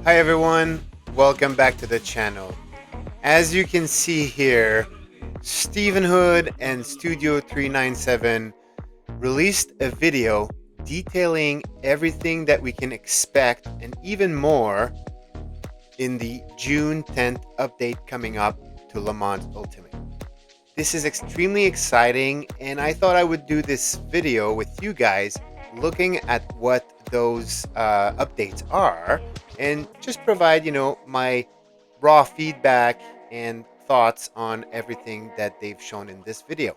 Hi everyone, welcome back to the channel. As you can see here, Stephen Hood and Studio 397 released a video detailing everything that we can expect and even more in the June 10th update coming up to Le Mans Ultimate. This is extremely exciting, and I thought I would do this video with you guys looking at what those updates are and just provide, my raw feedback and thoughts on everything that they've shown in this video.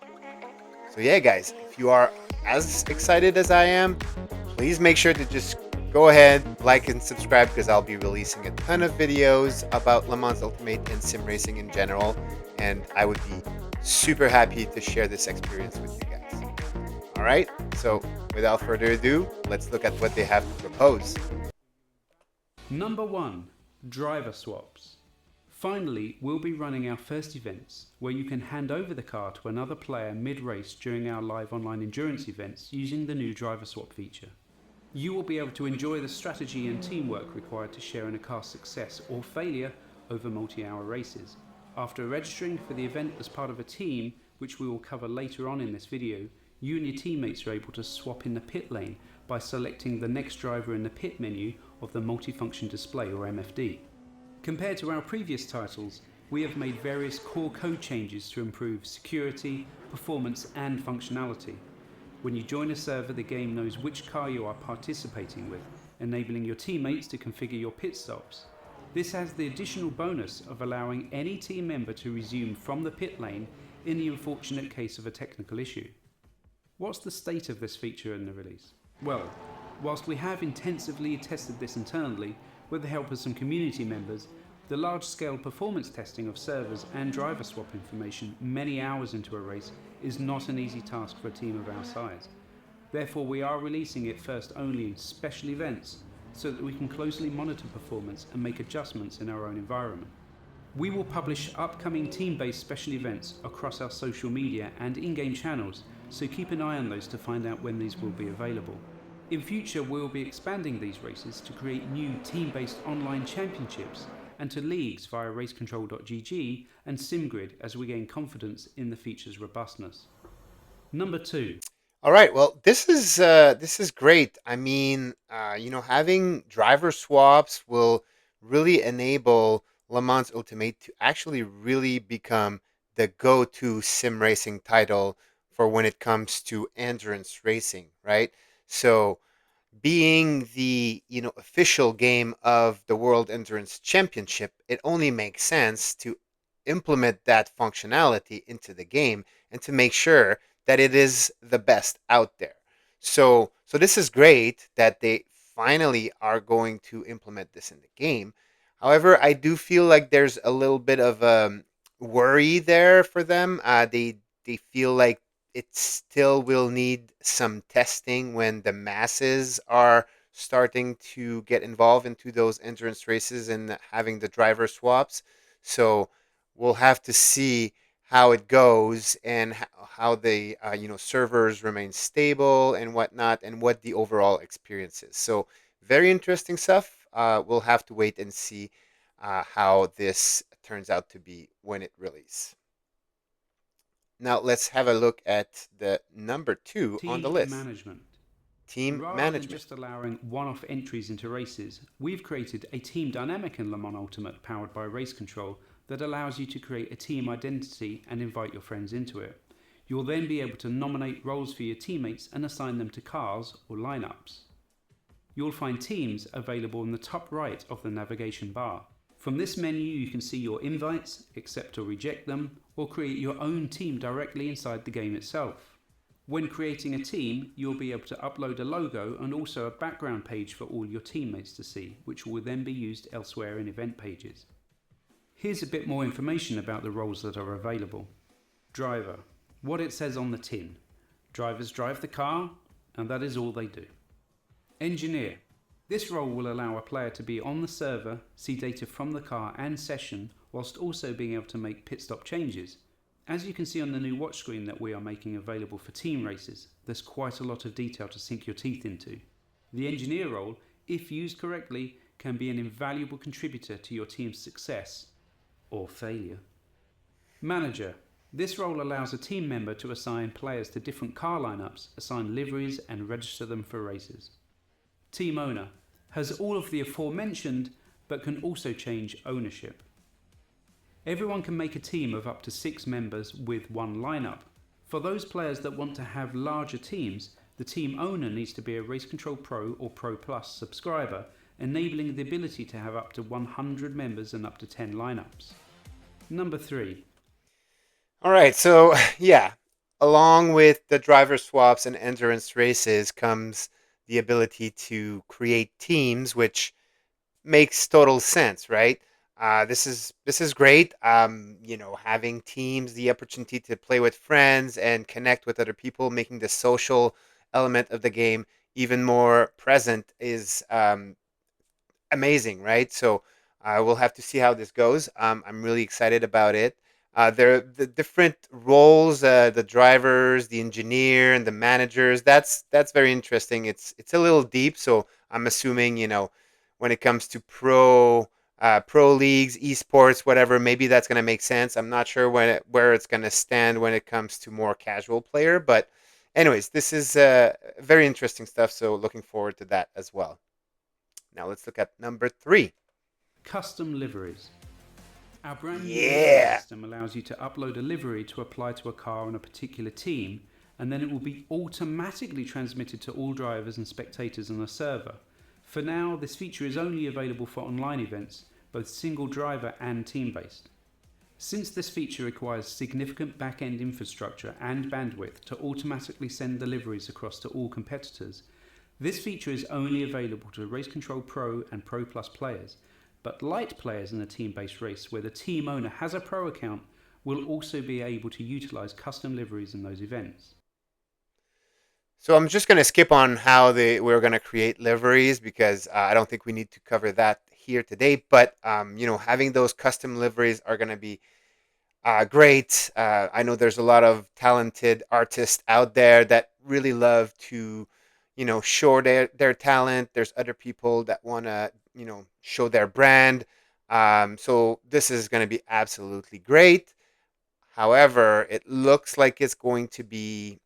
So yeah, guys, if you are as excited as I am, please make sure to just go ahead, like and subscribe, because I'll be releasing a ton of videos about Le Mans Ultimate and sim racing in general, and I would be super happy to share this experience with you guys. All right, so without further ado, let's look at what they have to propose. Number 1. Driver swaps. Finally, we'll be running our first events where you can hand over the car to another player mid-race during our live online endurance events using the new driver swap feature. You will be able to enjoy the strategy and teamwork required to share in a car's success or failure over multi-hour races. After registering for the event as part of a team, which we will cover later on in this video, you and your teammates are able to swap in the pit lane by selecting the next driver in the pit menu of the multifunction display, or MFD. Compared to our previous titles, we have made various core code changes to improve security, performance and functionality. When you join a server, the game knows which car you are participating with, enabling your teammates to configure your pit stops. This has the additional bonus of allowing any team member to resume from the pit lane in the unfortunate case of a technical issue. What's the state of this feature in the release? Well, whilst we have intensively tested this internally with the help of some community members, the large-scale performance testing of servers and driver swap information many hours into a race is not an easy task for a team of our size. Therefore, we are releasing it first only in special events so that we can closely monitor performance and make adjustments in our own environment. We will publish upcoming team-based special events across our social media and in-game channels, so keep an eye on those to find out when these will be available. In future, we will be expanding these races to create new team-based online championships and to leagues via racecontrol.gg and SimGrid as we gain confidence in the feature's robustness. Number 2. All right, well, this is great. I mean, having driver swaps will really enable Le Mans Ultimate to actually really become the go-to sim racing title for when it comes to endurance racing, right? So being the official game of the World Endurance Championship, it only makes sense to implement that functionality into the game and to make sure that it is the best out there. So this is great that they finally are going to implement this in the game. However, I do feel like there's a little bit of worry there for them. They feel like it still will need some testing when the masses are starting to get involved into those endurance races and having the driver swaps. So we'll have to see how it goes and how the servers remain stable and whatnot, and what the overall experience is. So very interesting stuff. We'll have to wait and see how this turns out to be when it releases. Now let's have a look at the number 2 on the Team list. management. Team Rather management. than just allowing one-off entries into races, we've created a team dynamic in Le Mans Ultimate powered by Race Control that allows you to create a team identity and invite your friends into it. You'll then be able to nominate roles for your teammates and assign them to cars or lineups. You'll find teams available in the top right of the navigation bar. From this menu you can see your invites, accept or reject them, or create your own team directly inside the game itself. When creating a team, you'll be able to upload a logo and also a background page for all your teammates to see, which will then be used elsewhere in event pages. Here's a bit more information about the roles that are available. Driver. What it says on the tin. Drivers drive the car, and that is all they do. Engineer. This role will allow a player to be on the server, see data from the car and session, whilst also being able to make pit stop changes. As you can see on the new watch screen that we are making available for team races, there's quite a lot of detail to sink your teeth into. The engineer role, if used correctly, can be an invaluable contributor to your team's success or failure. Manager. This role allows a team member to assign players to different car lineups, assign liveries and register them for races. Team owner. Has all of the aforementioned but can also change ownership. Everyone can make a team of up to 6 members with one lineup. For those players that want to have larger teams, the team owner needs to be a Race Control Pro or Pro Plus subscriber, enabling the ability to have up to 100 members and up to 10 lineups. Number 3. All right, so yeah, along with the driver swaps and endurance races comes the ability to create teams, which makes total sense, right? This is great. Having teams, the opportunity to play with friends and connect with other people, making the social element of the game even more present is amazing, right? So we'll have to see how this goes. I'm really excited about it. The different roles, the drivers, the engineer, and the managers. That's very interesting. It's a little deep, so I'm assuming when it comes to pro leagues, esports, whatever, maybe that's gonna make sense. I'm not sure where it's gonna stand when it comes to more casual player, but anyways, this is very interesting stuff. So looking forward to that as well. Now let's look at number 3. Custom liveries. Our brand new livery Yeah. system allows you to upload a livery to apply to a car on a particular team, and then it will be automatically transmitted to all drivers and spectators on a server. For now, this feature is only available for online events, both single driver and team-based. Since this feature requires significant back-end infrastructure and bandwidth to automatically send the liveries across to all competitors, this feature is only available to Race Control Pro and Pro Plus players, but light players in a team-based race where the team owner has a pro account will also be able to utilize custom liveries in those events. So I'm just going to skip on how we're going to create liveries because I don't think we need to cover that here today. But having those custom liveries are going to be great. I know there's a lot of talented artists out there that really love to, show their talent. There's other people that want to, show their brand. So this is going to be absolutely great. However, it looks like it's going to be,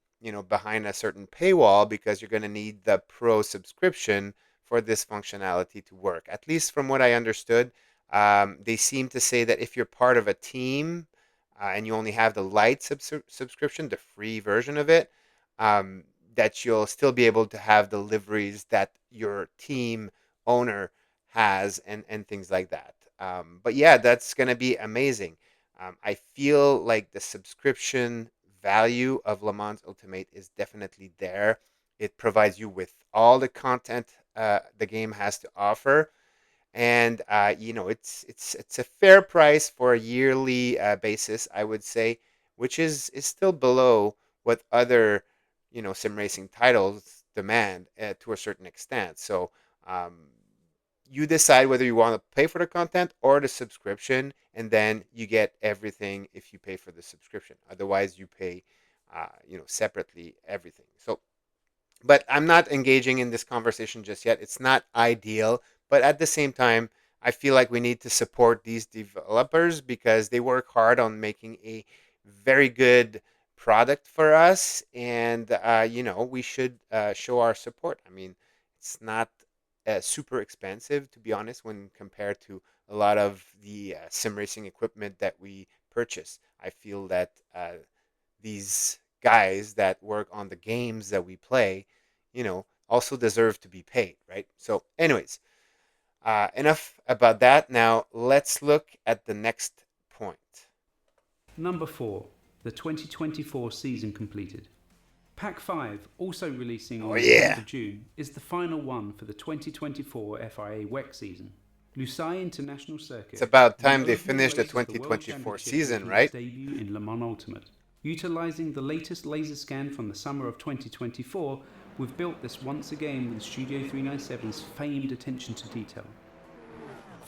behind a certain paywall because you're going to need the pro subscription for this functionality to work. At least from what I understood, they seem to say that if you're part of a team and you only have the light subscription, the free version of it, that you'll still be able to have the liveries that your team owner has and things like that. But yeah, that's going to be amazing. I feel like the subscription value of Le Mans Ultimate is definitely there. It provides you with all the content the game has to offer, and it's a fair price for a yearly basis, I would say, which is still below what other sim racing titles demand to a certain extent. So um, you decide whether you want to pay for the content or the subscription, and then you get everything if you pay for the subscription. Otherwise, you pay, separately everything. So, but I'm not engaging in this conversation just yet. It's not ideal, but at the same time, I feel like we need to support these developers because they work hard on making a very good product for us, and we should show our support. I mean, it's not super expensive, to be honest, when compared to a lot of the sim racing equipment that we purchase. I feel that these guys that work on the games that we play, also deserve to be paid, right? So, anyways, enough about that. Now, let's look at the next point. Number 4. The 2024 season completed. Pack 5, also releasing Oh, on the yeah. 10th of June, is the final one for the 2024 FIA WEC season. Lusail International It's Circuit, about the time they opening finished the race of the World 2024 Championship, season, making its right? debut in Le Mans Ultimate. Utilising the latest laser scan from the summer of 2024, we've built this once again with Studio 397's famed attention to detail.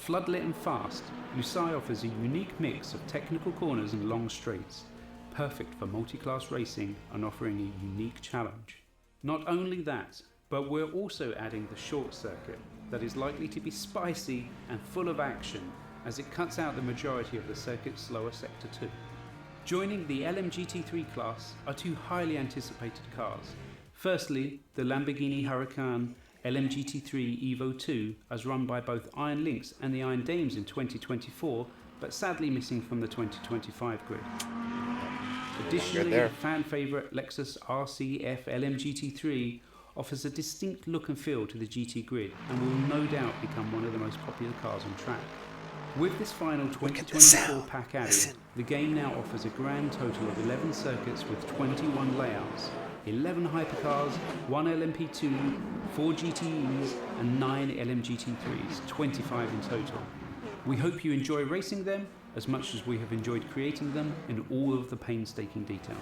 Floodlit and fast, Lusail offers a unique mix of technical corners and long straights, perfect for multi-class racing and offering a unique challenge. Not only that, but we're also adding the short circuit, that is likely to be spicy and full of action as it cuts out the majority of the circuit's slower Sector 2. Joining the LMGT3 class are two highly anticipated cars. Firstly, the Lamborghini Huracan LMGT3 EVO2, as run by both Iron Lynx and the Iron Dames in 2024, but sadly missing from the 2025 grid. No longer Additionally, the there. fan favourite Lexus RCF LMGT3 offers a distinct look and feel to the GT grid and will no doubt become one of the most popular cars on track. With this final 2024 pack added, the game now offers a grand total of 11 circuits with 21 layouts, 11 hypercars, 1 LMP2, 4 GTEs and 9 LMGT3s, 25 in total. We hope you enjoy racing them as much as we have enjoyed creating them in all of the painstaking detail.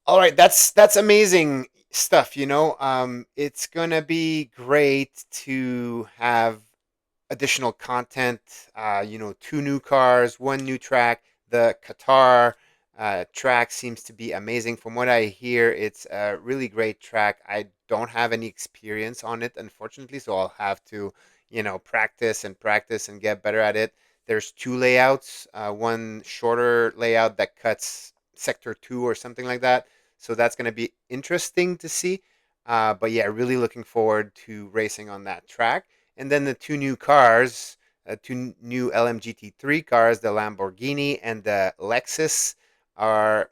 All right, that's amazing stuff. It's gonna be great to have additional content. Two new cars, one new track. The Qatar track seems to be amazing. From what I hear, it's a really great track. I don't have any experience on it, unfortunately, so I'll have to, practice and practice and get better at it. There's two layouts, one shorter layout that cuts sector 2 or something like that. So that's going to be interesting to see. But yeah, really looking forward to racing on that track. And then the two new cars, two new LMGT3 cars, the Lamborghini and the Lexus, are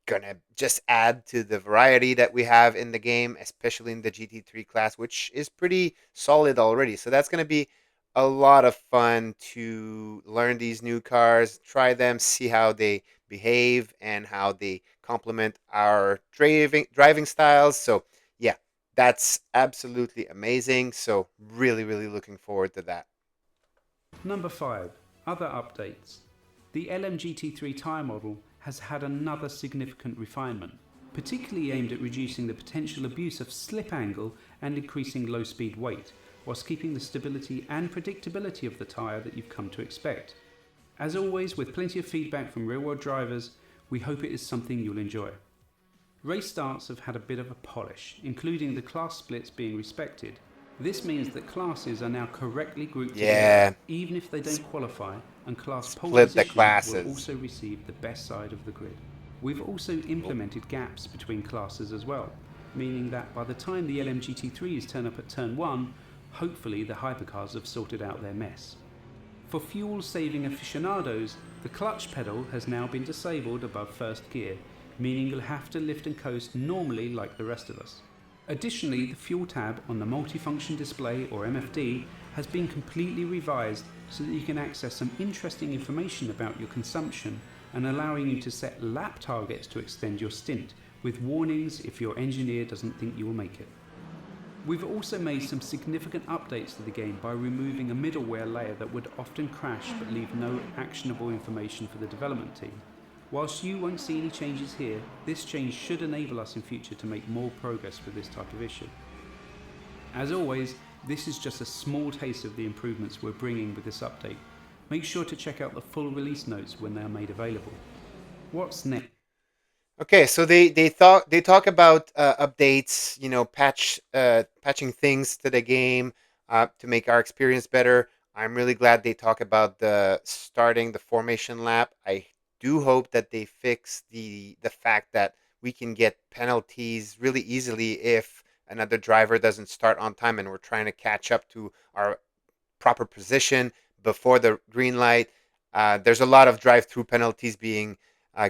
gonna just add to the variety that we have in the game, especially in the GT3 class, which is pretty solid already. So that's gonna be a lot of fun to learn these new cars, try them, see how they behave and how they complement our driving styles. So yeah, that's absolutely amazing. So really, really looking forward to that. Number 5. Other updates. The LMGT3 tyre model has had another significant refinement, particularly aimed at reducing the potential abuse of slip angle and increasing low speed weight, whilst keeping the stability and predictability of the tyre that you've come to expect. As always, with plenty of feedback from real world drivers, we hope it is something you'll enjoy. Race starts have had a bit of a polish, including the class splits being respected. This means that classes are now correctly grouped Yeah, together, even if they don't qualify, and class pole split the position will classes. also receive the best side of the grid. We've also implemented gaps between classes as well, meaning that by the time the LMGT3s turn up at turn 1, hopefully the hypercars have sorted out their mess. For fuel-saving aficionados, the clutch pedal has now been disabled above first gear, meaning you'll have to lift and coast normally like the rest of us. Additionally, the fuel tab on the multifunction display, or MFD, has been completely revised so that you can access some interesting information about your consumption and allowing you to set lap targets to extend your stint, with warnings if your engineer doesn't think you will make it. We've also made some significant updates to the game by removing a middleware layer that would often crash but leave no actionable information for the development team. Whilst you won't see any changes here, this change should enable us in future to make more progress with this type of issue. As always, this is just a small taste of the improvements we're bringing with this update. Make sure to check out the full release notes when they are made available. What's next? Okay, so they talk about updates, patching things to the game to make our experience better. I'm really glad they talk about the starting the formation lap. I do hope that they fix the fact that we can get penalties really easily if another driver doesn't start on time and we're trying to catch up to our proper position before the green light. There's a lot of drive-through penalties being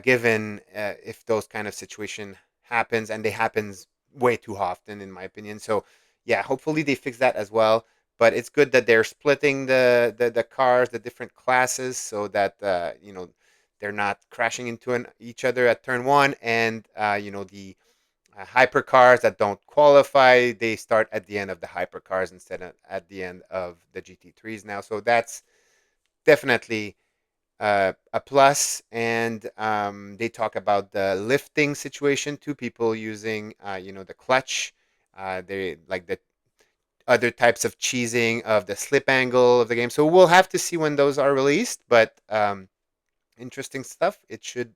given if those kind of situation happens, and they happens way too often, in my opinion. So, yeah, hopefully they fix that as well. But it's good that they're splitting the cars, the different classes, so that they're not crashing into each other at turn 1, and the hypercars that don't qualify, they start at the end of the hypercars instead of at the end of the GT3s now. So that's definitely a plus. And they talk about the lifting situation too. People using, the clutch. They like the other types of cheesing of the slip angle of the game. So we'll have to see when those are released. But interesting stuff. It should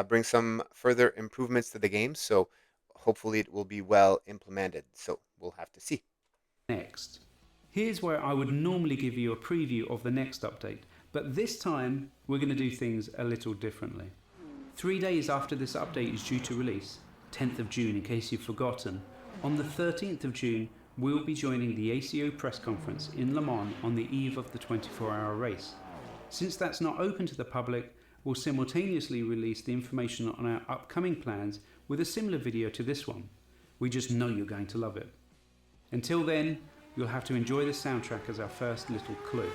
bring some further improvements to the game. So hopefully it will be well implemented. So we'll have to see. Next. Here's where I would normally give you a preview of the next update, but this time we're going to do things a little differently. 3 days after this update is due to release, 10th of June in case you've forgotten, on the 13th of June we'll be joining the ACO press conference in Le Mans on the eve of the 24-hour race. Since that's not open to the public, we'll simultaneously release the information on our upcoming plans with a similar video to this one. We just know you're going to love it. Until then, you'll have to enjoy the soundtrack as our first little clue.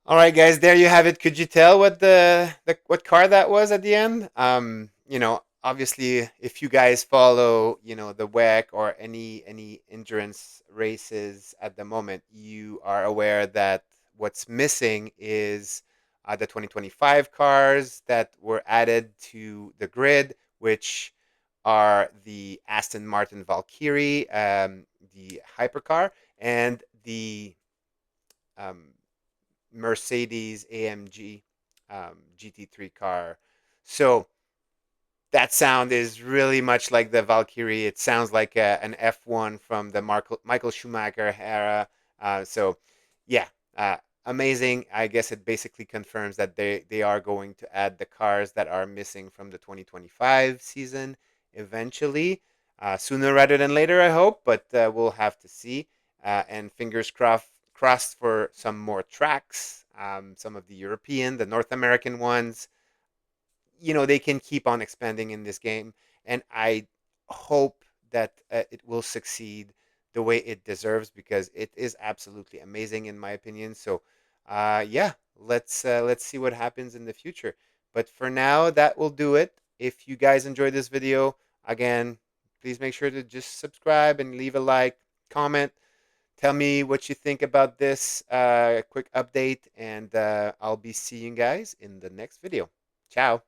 All right, guys, there you have it. Could you tell what what car that was at the end? Obviously, if you guys follow, the WEC or any endurance races at the moment, you are aware that what's missing is the 2025 cars that were added to the grid, which are the Aston Martin Valkyrie, the hypercar, and the um, Mercedes AMG GT3 car. So that sound is really much like the Valkyrie. It sounds like an F1 from the Michael Schumacher era. So, yeah, uh, amazing. I guess it basically confirms that they are going to add the cars that are missing from the 2025 season eventually, sooner rather than later, I hope, but we'll have to see. And fingers crossed for some more tracks, some of the European, the North American ones. They can keep on expanding in this game, and I hope that it will succeed the way it deserves, because it is absolutely amazing in my opinion. So yeah, let's see what happens in the future. But for now, that will do it. If you guys enjoyed this video, again, please make sure to just subscribe and leave a like, comment, tell me what you think about this quick update, and I'll be seeing you guys in the next video. Ciao.